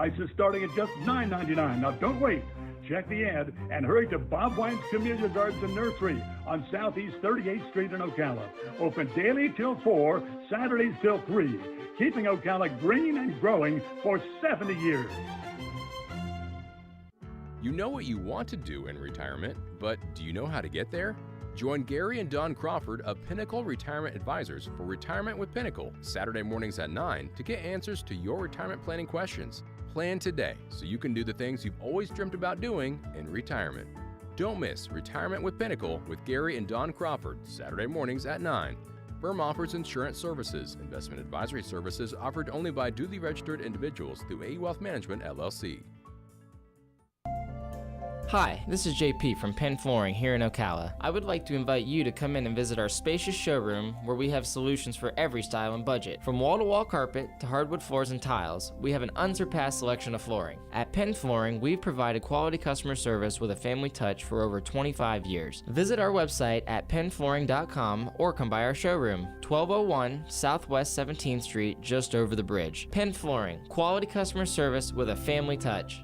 Prices starting at just $9.99. Now don't wait. Check the ad and hurry to Bob White's Camellia Gardens and Nursery on Southeast 38th Street in Ocala. Open daily till 4, Saturdays till 3. Keeping Ocala green and growing for 70 years. You know what you want to do in retirement, but do you know how to get there? Join Gary and Don Crawford of Pinnacle Retirement Advisors for Retirement with Pinnacle, Saturday mornings at 9 to get answers to your retirement planning questions. Plan today so you can do the things you've always dreamt about doing in retirement. Don't miss Retirement with Pinnacle with Gary and Don Crawford, Saturday mornings at 9. Firm offers insurance services. Investment advisory services offered only by duly registered individuals through A Wealth Management, LLC. Hi, this is JP from Penn Flooring here in Ocala. I would like to invite you to come in and visit our spacious showroom where we have solutions for every style and budget. From wall-to-wall carpet to hardwood floors and tiles, we have an unsurpassed selection of flooring. At Penn Flooring, we've provided quality customer service with a family touch for over 25 years. Visit our website at pennflooring.com or come by our showroom, 1201 Southwest 17th Street, just over the bridge. Penn Flooring, quality customer service with a family touch.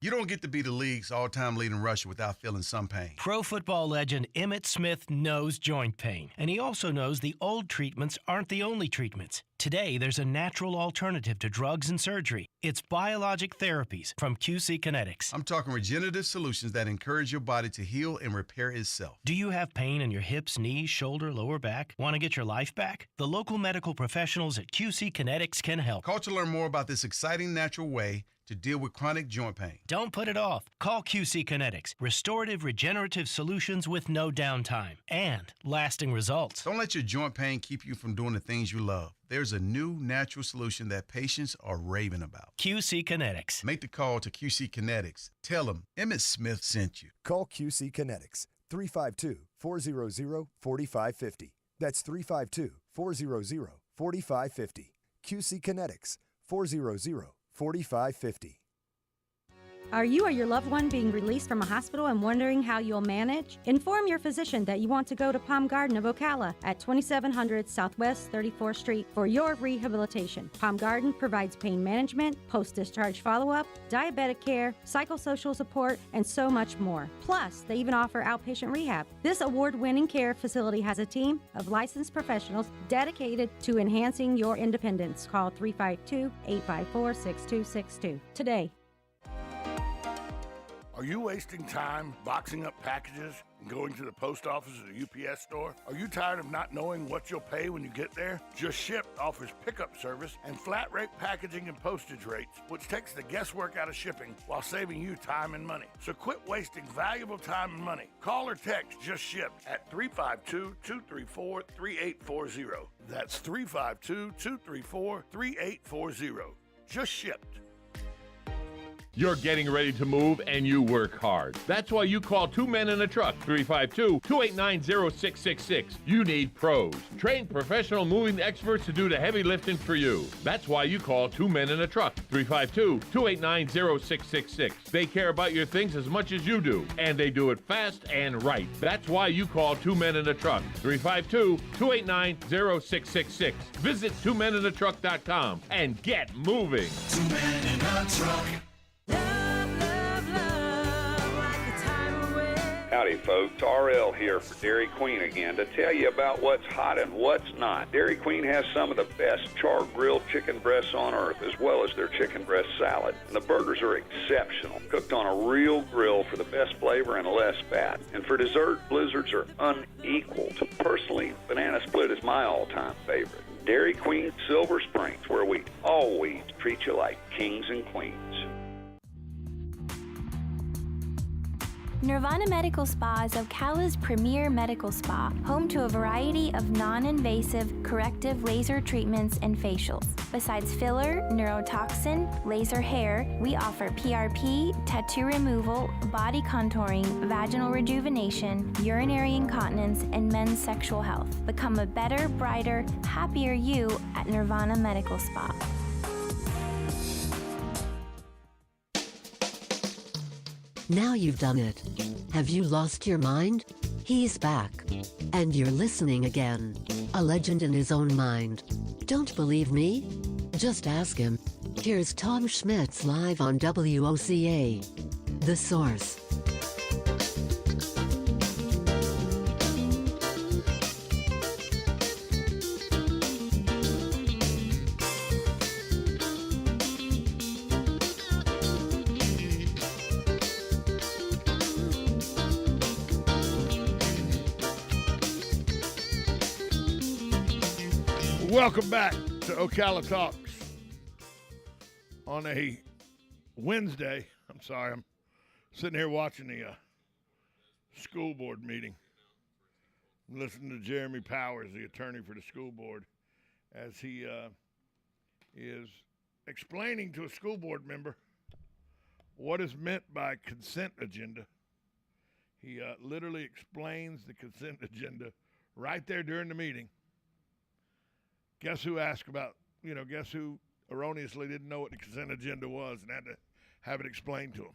You don't get to be the league's all-time leading rusher without feeling some pain. Pro football legend Emmitt Smith knows joint pain, and he also knows the old treatments aren't the only treatments. Today, there's a natural alternative to drugs and surgery. It's biologic therapies from QC Kinetics. I'm talking regenerative solutions that encourage your body to heal and repair itself. Do you have pain in your hips, knees, shoulder, lower back? Want to get your life back? The local medical professionals at QC Kinetics can help. Call to learn more about this exciting natural way to deal with chronic joint pain. Don't put it off. Call QC Kinetics. Restorative, regenerative solutions with no downtime and lasting results. Don't let your joint pain keep you from doing the things you love. There's a new natural solution that patients are raving about. QC Kinetics. Make the call to QC Kinetics. Tell them Emmitt Smith sent you. Call QC Kinetics, 352-400-4550. That's 352-400-4550. QC Kinetics, 400-4550. Are you or your loved one being released from a hospital and wondering how you'll manage? Inform your physician that you want to go to Palm Garden of Ocala at 2700 Southwest 34th Street for your rehabilitation. Palm Garden provides pain management, post-discharge follow-up, diabetic care, psychosocial support, and so much more. Plus, they even offer outpatient rehab. This award-winning care facility has a team of licensed professionals dedicated to enhancing your independence. Call 352-854-6262 today. Are you wasting time boxing up packages and going to the post office or the UPS store? Are you tired of not knowing what you'll pay when you get there? Just Ship offers pickup service and flat rate packaging and postage rates, which takes the guesswork out of shipping while saving you time and money. So quit wasting valuable time and money. Call or text Just Ship at 352-234-3840. That's 352-234-3840. Just Shipped. You're getting ready to move and you work hard. That's why you call Two Men in a Truck, 352-289-0666. You need pros. Trained professional moving experts to do the heavy lifting for you. That's why you call Two Men in a Truck, 352-289-0666. They care about your things as much as you do, and they do it fast and right. That's why you call Two Men in a Truck, 352-289-0666. Visit twomeninatruck.com and get moving. Two Men in a Truck. Howdy folks, RL here for Dairy Queen again to tell you about what's hot and what's not. Dairy Queen has some of the best char-grilled chicken breasts on earth, as well as their chicken breast salad. And the burgers are exceptional, cooked on a real grill for the best flavor and less fat. And for dessert, blizzards are unequaled. Personally, banana split is my all-time favorite. Dairy Queen Silver Springs, where we always treat you like kings and queens. Nirvana Medical Spa is Ocala's premier medical spa, home to a variety of non-invasive corrective laser treatments and facials. Besides filler, neurotoxin, laser hair, we offer PRP, tattoo removal, body contouring, vaginal rejuvenation, urinary incontinence, and men's sexual health. Become a better, brighter, happier you at Nirvana Medical Spa. Now you've done it. Have you lost your mind? He's back. And you're listening again. A legend in his own mind. Don't believe me? Just ask him. Here's Tom Schmitz live on WOCA. The Source. Welcome back to Ocala Talks on a Wednesday. I'm sorry, I'm sitting here watching the school board meeting. I'm listening to Jeremy Powers, the attorney for the school board, as he is explaining to a school board member what is meant by consent agenda. He literally explains the consent agenda right there during the meeting. Guess who asked about, guess who erroneously didn't know what the consent agenda was and had to have it explained to him?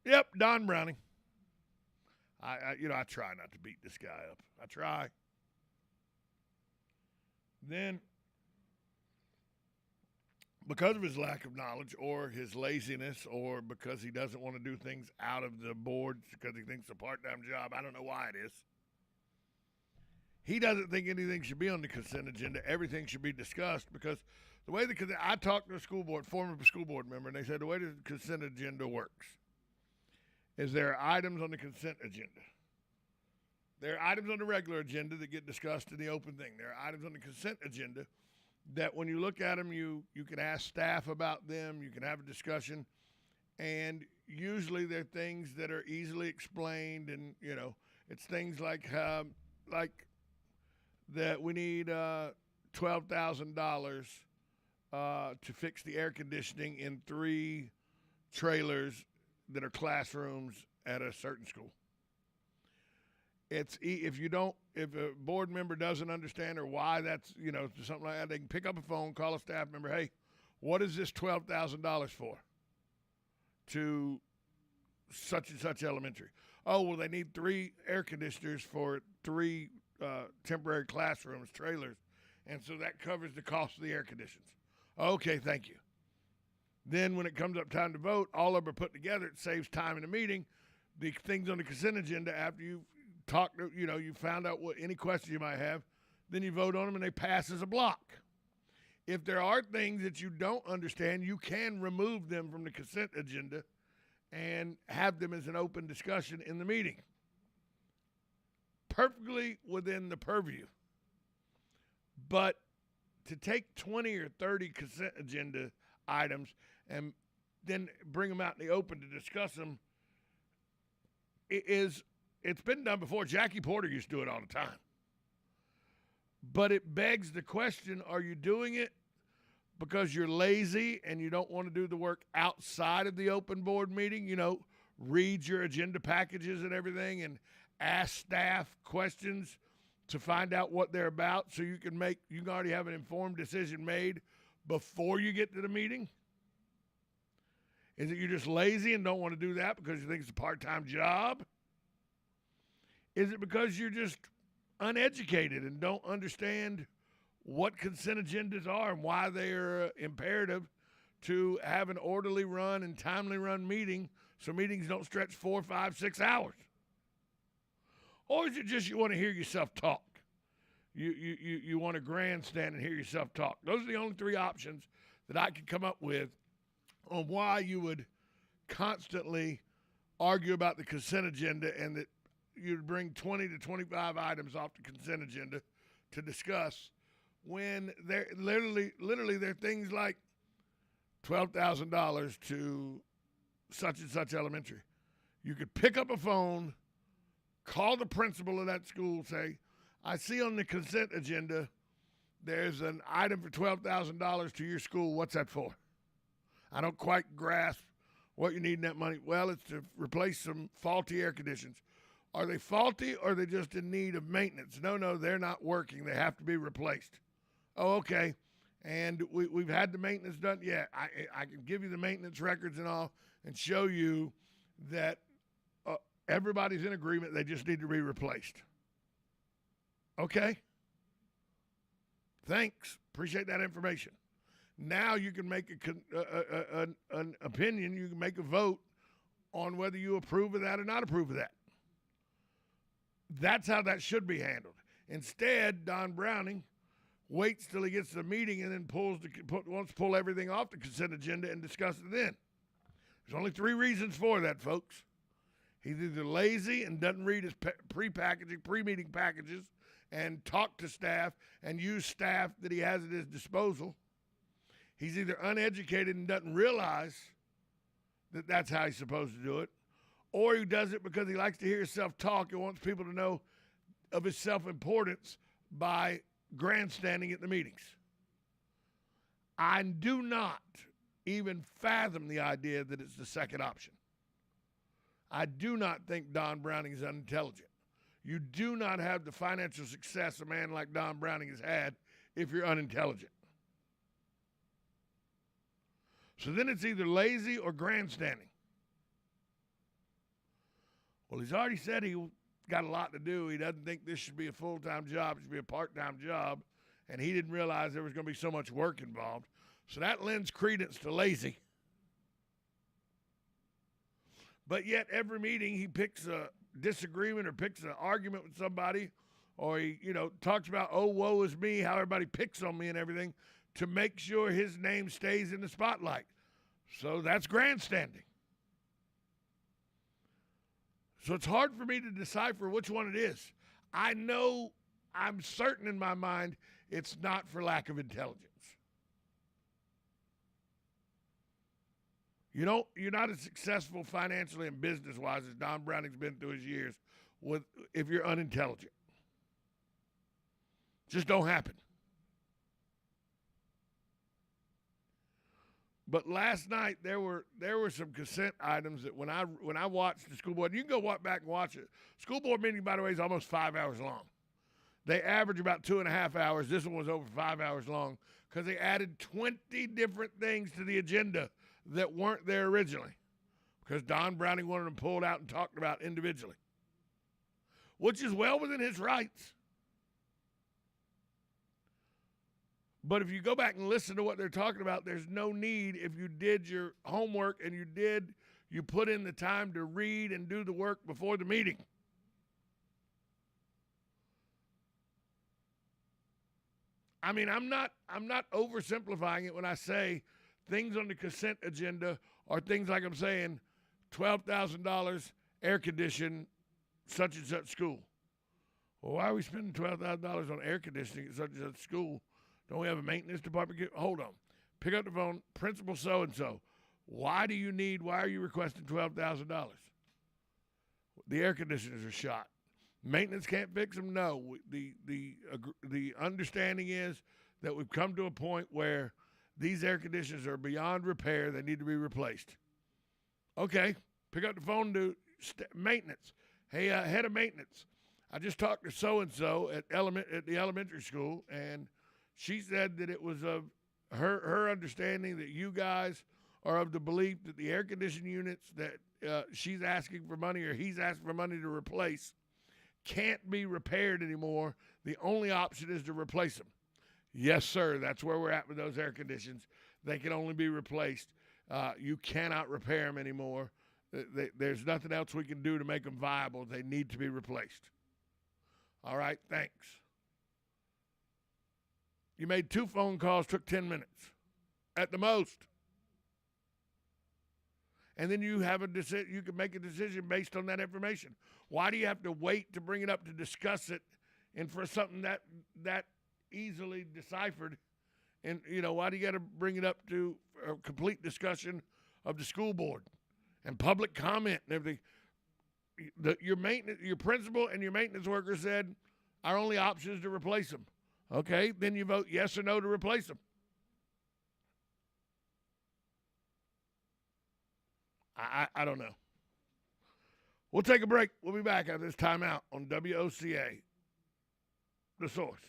Yep, Don Browning. I try not to beat this guy up. I try. Then, because of his lack of knowledge or his laziness or because he doesn't want to do things out of the board because he thinks it's a part-time job, I don't know why it is. He doesn't think anything should be on the consent agenda. Everything should be discussed because the way I talked to a former school board member, and they said the way the consent agenda works is there are items on the consent agenda. There are items on the regular agenda that get discussed in the open thing. There are items on the consent agenda that when you look at them, you can ask staff about them, you can have a discussion, and usually they're things that are easily explained, and it's things like that we need $12,000 to fix the air conditioning in 3 trailers that are classrooms at a certain school. If a board member doesn't understand or why that's, something like that, they can pick up a phone, call a staff member, hey, what is this $12,000 for? To such and such elementary. Oh, well, they need 3 air conditioners for 3 temporary classrooms, trailers, and so that covers the cost of the air conditions. Okay, thank you. Then when it comes up time to vote, all of them are put together. It saves time in the meeting. The things on the consent agenda, after you've talked, you found out what any questions you might have, then you vote on them and they pass as a block. If there are things that you don't understand, you can remove them from the consent agenda and have them as an open discussion in the meeting. Perfectly within the purview. But to take 20 or 30 consent agenda items and then bring them out in the open to discuss them, it's been done before. Jackie Porter used to do it all the time. But it begs the question, are you doing it because you're lazy and you don't want to do the work outside of the open board meeting? Read your agenda packages and everything and ask staff questions to find out what they're about so you can already have an informed decision made before you get to the meeting? Is it you're just lazy and don't want to do that because you think it's a part-time job? Is it because you're just uneducated and don't understand what consent agendas are and why they are imperative to have an orderly run and timely run meeting so meetings don't stretch 4, 5, 6 hours? Or is it just you want to hear yourself talk? You want to grandstand and hear yourself talk? Those are the only 3 options that I could come up with on why you would constantly argue about the consent agenda and that you'd bring 20 to 25 items off the consent agenda to discuss when they're literally they're things like $12,000 to such and such elementary. You could pick up a phone, call the principal of that school, say, I see on the consent agenda there's an item for $12,000 to your school. What's that for? I don't quite grasp what you need in that money. Well, it's to replace some faulty air conditions. Are they faulty or are they just in need of maintenance? No, they're not working. They have to be replaced. Oh, okay. And we've had the maintenance done. Yeah, I can give you the maintenance records and all and show you that everybody's in agreement. They just need to be replaced. Okay. Thanks. Appreciate that information. Now you can make an opinion, you can make a vote on whether you approve of that or not approve of that. That's how that should be handled. Instead, Don Browning waits till he gets to the meeting and then wants to pull everything off the consent agenda and discuss it then. There's only 3 reasons for that, folks. He's either lazy and doesn't read his pre-meeting packages and talk to staff and use staff that he has at his disposal. He's either uneducated and doesn't realize that that's how he's supposed to do it, or he does it because he likes to hear himself talk and wants people to know of his self-importance by grandstanding at the meetings. I do not even fathom the idea that it's the second option. I do not think Don Browning is unintelligent. You do not have the financial success a man like Don Browning has had if you're unintelligent. So then it's either lazy or grandstanding. Well, he's already said he got a lot to do. He doesn't think this should be a full-time job. It should be a part-time job. And he didn't realize there was going to be so much work involved. So that lends credence to lazy. But yet every meeting he picks a disagreement or picks an argument with somebody, or he, talks about, oh, woe is me, how everybody picks on me and everything, to make sure his name stays in the spotlight. So that's grandstanding. So it's hard for me to decipher which one it is. I'm certain in my mind it's not for lack of intelligence. You're not as successful financially and business-wise as Don Browning's been through his years if you're unintelligent. Just don't happen. But last night there were some consent items that when I watched the school board, you can go back and watch it. School board meeting, by the way, is almost 5 hours long. They average about 2.5 hours. This one was over 5 hours long because they added 20 different things to the agenda that weren't there originally because Don Browning wanted them pulled out and talked about individually, which is well within his rights. But if you go back and listen to what they're talking about, there's no need, if you did your homework and you put in the time to read and do the work before the meeting. I mean, I'm not oversimplifying it when I say things on the consent agenda are things like I'm saying $12,000 air condition such and such school. Well, why are we spending $12,000 on air conditioning at such and such school? Don't we have a maintenance department? Hold on. Pick up the phone, Principal so-and-so. Why are you requesting $12,000? The air conditioners are shot. Maintenance can't fix them? No. The understanding is that we've come to a point where these air conditioners are beyond repair. They need to be replaced. Okay. Pick up the phone, do maintenance. Hey, head of maintenance, I just talked to so-and-so at the elementary school, and she said that it was of her understanding that you guys are of the belief that the air conditioning units that she's asking for money or he's asking for money to replace can't be repaired anymore. The only option is to replace them. Yes, sir, that's where we're at with those air conditions. They can only be replaced. You cannot repair them anymore. There's nothing else we can do to make them viable. They need to be replaced. All right, thanks. You made 2 phone calls, took 10 minutes at the most. And then you have you can make a decision based on that information. Why do you have to wait to bring it up to discuss it and for something that easily deciphered? And, why do you got to bring it up to a complete discussion of the school board and public comment and everything? Your principal and your maintenance worker said our only option is to replace them. Okay, then you vote yes or no to replace them. I don't know. We'll take a break. We'll be back after this timeout on WOCA, The Source.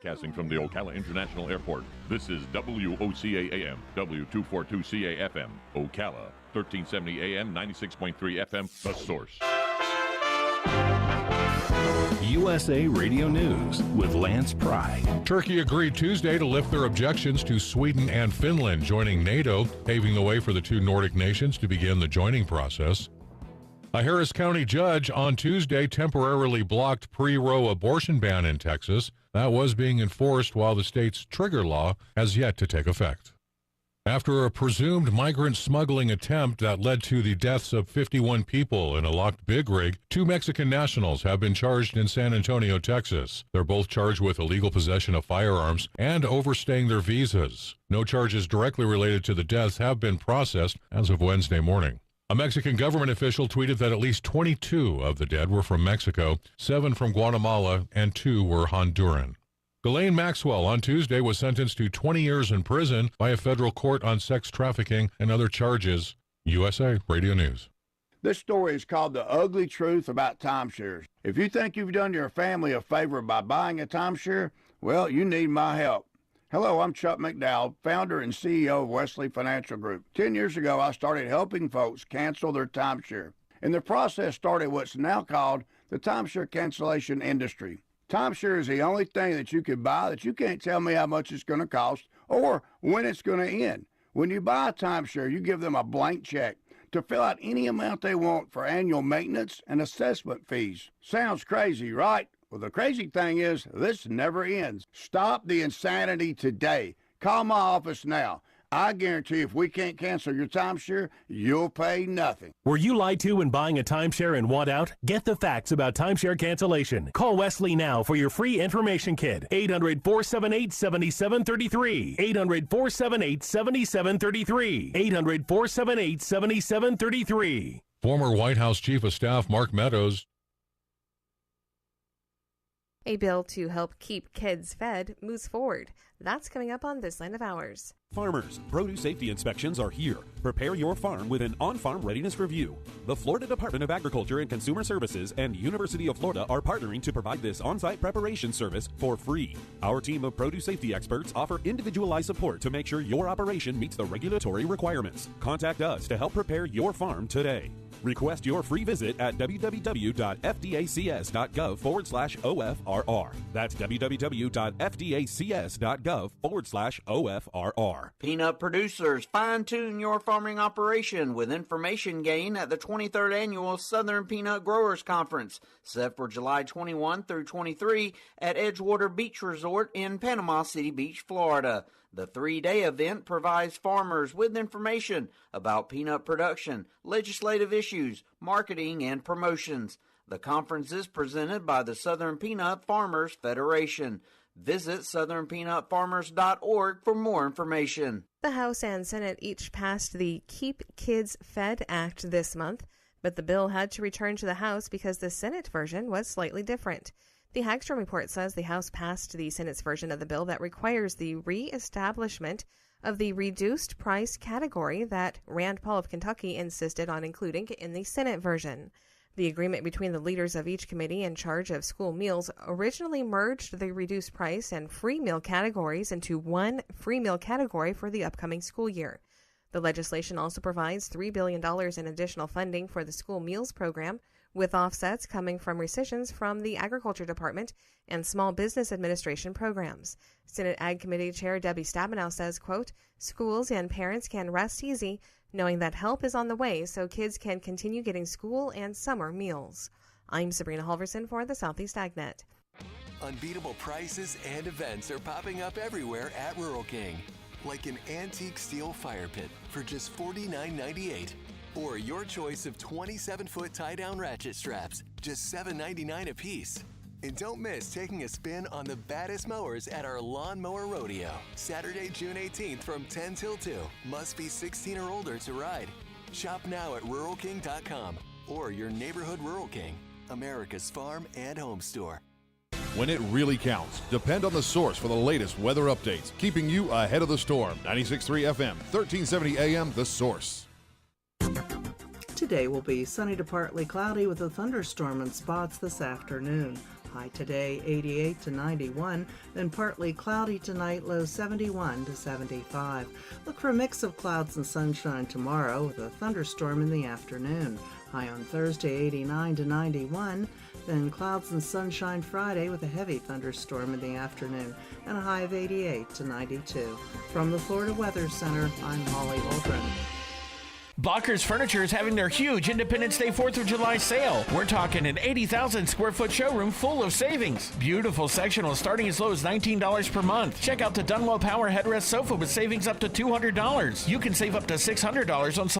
Casting from the Ocala International Airport, this is WOCA AM, W242CA FM, Ocala, 1370 AM, 96.3 FM, The Source. USA Radio News with Lance Pry. Turkey agreed Tuesday to lift their objections to Sweden and Finland joining NATO, paving the way for the two Nordic nations to begin the joining process. A Harris County judge on Tuesday temporarily blocked pre-Roe abortion ban in Texas. That was being enforced while the state's trigger law has yet to take effect. After a presumed migrant smuggling attempt that led to the deaths of 51 people in a locked big rig, 2 Mexican nationals have been charged in San Antonio, Texas. They're both charged with illegal possession of firearms and overstaying their visas. No charges directly related to the deaths have been processed as of Wednesday morning. A Mexican government official tweeted that at least 22 of the dead were from Mexico, 7 from Guatemala, and 2 were Honduran. Ghislaine Maxwell on Tuesday was sentenced to 20 years in prison by a federal court on sex trafficking and other charges. USA Radio News. This story is called The Ugly Truth About Timeshares. If you think you've done your family a favor by buying a timeshare, well, you need my help. Hello, I'm Chuck McDowell, founder and CEO of Wesley Financial Group. 10 years ago, I started helping folks cancel their timeshare. And the process started what's now called the timeshare cancellation industry. Timeshare is the only thing that you can buy that you can't tell me how much it's going to cost or when it's going to end. When you buy a timeshare, you give them a blank check to fill out any amount they want for annual maintenance and assessment fees. Sounds crazy, right? Well, the crazy thing is this never ends. Stop the insanity today. Call my office now. I guarantee if we can't cancel your timeshare, you'll pay nothing. Were you lied to when buying a timeshare and want out? Get the facts about timeshare cancellation. Call Wesley now for your free information kit. 800-478-7733. 800-478-7733. 800-478-7733. Former White House Chief of Staff Mark Meadows. A bill to help keep kids fed moves forward. That's coming up on This Land of Ours. Farmers, produce safety inspections are here. Prepare your farm with an on-farm readiness review. The Florida Department of Agriculture and Consumer Services and University of Florida are partnering to provide this on-site preparation service for free. Our team of produce safety experts offer individualized support to make sure your operation meets the regulatory requirements. Contact us to help prepare your farm today. Request your free visit at www.fdacs.gov/OFRR. That's www.fdacs.gov/OFRR. Peanut producers, fine-tune your farming operation with information gain at the 23rd Annual Southern Peanut Growers Conference, set for July 21 through 23 at Edgewater Beach Resort in Panama City Beach, Florida. The 3-day event provides farmers with information about peanut production, legislative issues, marketing, and promotions. The conference is presented by the Southern Peanut Farmers Federation. Visit southernpeanutfarmers.org for more information. The House and Senate each passed the Keep Kids Fed Act this month, but the bill had to return to the House because the Senate version was slightly different. The Hagstrom report says the House passed the Senate's version of the bill that requires the re-establishment of the reduced price category that Rand Paul of Kentucky insisted on including in the Senate version. The agreement between the leaders of each committee in charge of school meals originally merged the reduced price and free meal categories into one free meal category for the upcoming school year. The legislation also provides $3 billion in additional funding for the school meals program, with offsets coming from rescissions from the Agriculture Department and Small Business Administration programs. Senate Ag Committee Chair Debbie Stabenow says, quote, schools and parents can rest easy knowing that help is on the way so kids can continue getting school and summer meals. I'm Sabrina Halverson for the Southeast AgNet. Unbeatable prices and events are popping up everywhere at Rural King, like an antique steel fire pit for just $49.98. Or your choice of 27-foot tie-down ratchet straps, just $7.99 a piece. And don't miss taking a spin on the baddest mowers at our Lawn Mower Rodeo, Saturday, June 18th from 10 till 2. Must be 16 or older to ride. Shop now at RuralKing.com or your neighborhood Rural King, America's farm and home store. When it really counts, depend on the source for the latest weather updates, keeping you ahead of the storm. 96.3 FM, 1370 AM, The Source. Today will be sunny to partly cloudy with a thunderstorm in spots this afternoon. High today 88 to 91, then partly cloudy tonight, low 71 to 75. Look for a mix of clouds and sunshine tomorrow with a thunderstorm in the afternoon. High on Thursday 89 to 91, Then clouds and sunshine Friday with a heavy thunderstorm in the afternoon and a high of 88 to 92. From the Florida Weather Center, I'm Holly Waldron. Blockers Furniture is having their huge Independence Day 4th of July sale. We're talking an 80,000 square foot showroom full of savings. Beautiful sectional starting as low as $19 per month. Check out the Dunwell Power Headrest Sofa with savings up to $200. You can save up to $600 on